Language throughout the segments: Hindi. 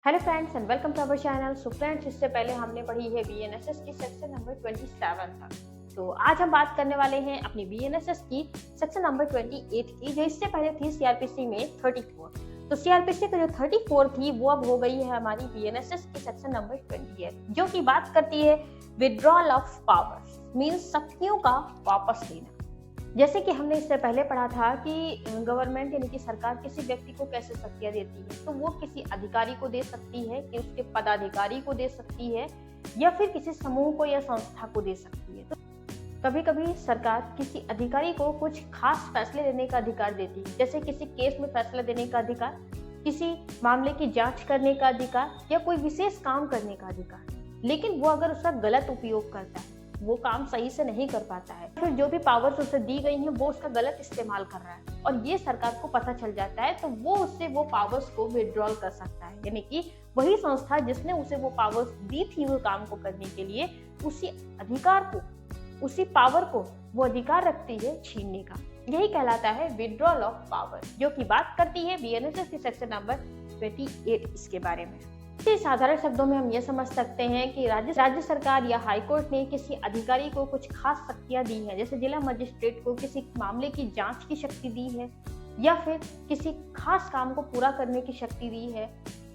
Hello friends and welcome to our channel. So friends, इससे पहले हमने पढ़ी है बीएनएसएस की सेक्शन नंबर 27 था। तो आज हम बात करने वाले हैं अपनी बीएनएसएस की सेक्शन नंबर 28 की, जो इससे पहले थी सीआरपीसी में 34। तो सीआरपीसी का जो 34 थी वो अब हो गई है हमारी बीएनएसएस की सेक्शन नंबर 28, जो की बात करती है विड्रॉल ऑफ पावर, मींस शक्तियों का वापस लेना। जैसे कि हमने इससे पहले पढ़ा था कि गवर्नमेंट यानी कि सरकार किसी व्यक्ति को कैसे शक्तियां देती है, तो वो किसी अधिकारी को दे सकती है, कि उसके पदाधिकारी को दे सकती है, या फिर किसी समूह को या संस्था को दे सकती है। तो कभी कभी सरकार किसी अधिकारी को कुछ खास फैसले लेने का अधिकार देती है, जैसे किसी केस में फैसला देने का अधिकार, किसी मामले की जांच करने का अधिकार, या कोई विशेष काम करने का अधिकार। लेकिन वो अगर उसका गलत उपयोग करता है, वो काम सही से नहीं कर पाता है, फिर जो भी पावर्स उसे दी गई हैं वो उसका गलत इस्तेमाल कर रहा है और ये सरकार को पता चल जाता है, तो वो उससे वो पावर्स को विड्रॉल कर सकता है। यानी कि वही संस्था जिसने उसे वो पावर्स दी थी वो काम को करने के लिए, उसी अधिकार को, उसी पावर को वो अधिकार रखती है छीनने का। यही कहलाता है विड्रॉल ऑफ पावर, जो की बात करती है बीएनएसएस की सेक्शन नंबर 28 इसके बारे में। साधारण शब्दों में हम ये समझ सकते हैं कि राज्य सरकार या हाईकोर्ट ने किसी अधिकारी को कुछ खास शक्तियां दी है, जैसे जिला मजिस्ट्रेट को किसी मामले की जांच की शक्ति दी है, या फिर किसी खास काम को पूरा करने की शक्ति दी है।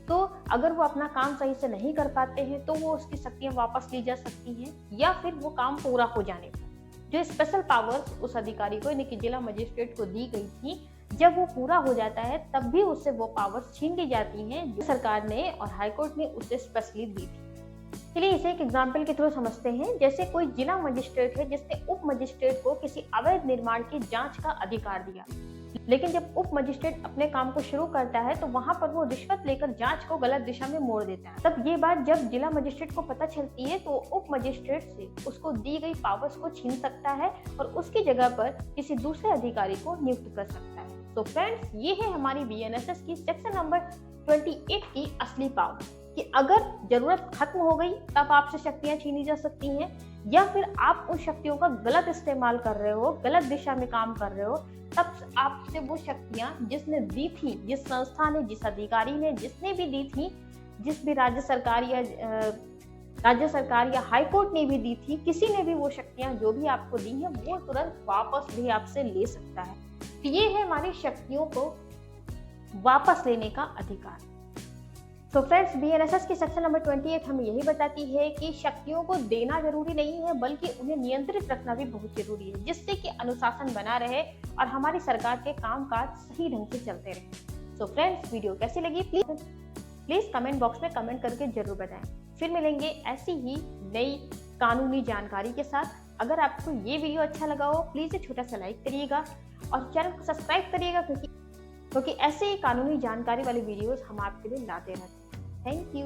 तो अगर वो अपना काम सही से नहीं कर पाते हैं तो वो उसकी शक्तियां वापस ली जा सकती हैं, या फिर वो काम पूरा हो जाने पर जो स्पेशल पावर्स उस अधिकारी को यानी कि जिला मजिस्ट्रेट को दी गई थी, जब वो पूरा हो जाता है तब भी उससे वो पावर्स छीन ली जाती हैं जो सरकार ने और हाईकोर्ट ने उसे स्पेशली दी थी। चलिए इसे एक एग्जांपल के थ्रू समझते हैं। जैसे कोई जिला मजिस्ट्रेट है जिसने उप मजिस्ट्रेट को किसी अवैध निर्माण की जांच का अधिकार दिया, लेकिन जब उप मजिस्ट्रेट अपने काम को शुरू करता है तो वहां पर वो रिश्वत लेकर जांच को गलत दिशा में मोड़ देता है। तब ये बात जब जिला मजिस्ट्रेट को पता चलती है तो उप मजिस्ट्रेट से उसको दी गई पावर्स को छीन सकता है और उसकी जगह पर किसी दूसरे अधिकारी को नियुक्त कर सकता है। तो फ्रेंड्स, ये है हमारी बीएनएसएस की सेक्शन नंबर 28 की असली पावर, कि अगर जरूरत खत्म हो गई तब आपसे शक्तियां छीनी जा सकती हैं, या फिर आप उन शक्तियों का गलत इस्तेमाल कर रहे हो, गलत दिशा में काम कर रहे हो, तब आपसे वो शक्तियां जिसने दी थी, जिस संस्था ने, जिस अधिकारी ने, जिसने भी दी थी, जिस भी राज्य सरकार या हाईकोर्ट ने भी दी थी, किसी ने भी वो शक्तियां जो भी आपको दी हैं वो तुरंत वापस भी आपसे ले सकता है। तो ये है हमारी शक्तियों को वापस लेने का अधिकार। तो फ्रेंड्स, बीएनएसएस की सेक्शन नंबर 28 हमें यही बताती है कि शक्तियों को देना जरूरी नहीं है, बल्कि उन्हें नियंत्रित रखना भी बहुत जरूरी है, जिससे कि अनुशासन बना रहे और हमारी सरकार के कामकाज सही ढंग से चलते रहे। तो फ्रेंड्स, वीडियो कैसी लगी प्लीज कमेंट बॉक्स में कमेंट करके जरूर बताएं। फिर मिलेंगे ऐसी ही नई कानूनी जानकारी के साथ। अगर आपको ये वीडियो अच्छा लगा हो प्लीज छोटा सा लाइक करिएगा और चैनल को सब्सक्राइब करिएगा, क्योंकि ऐसे ही कानूनी जानकारी वाले वीडियोस हम आपके लिए लाते रहते हैं। Thank you.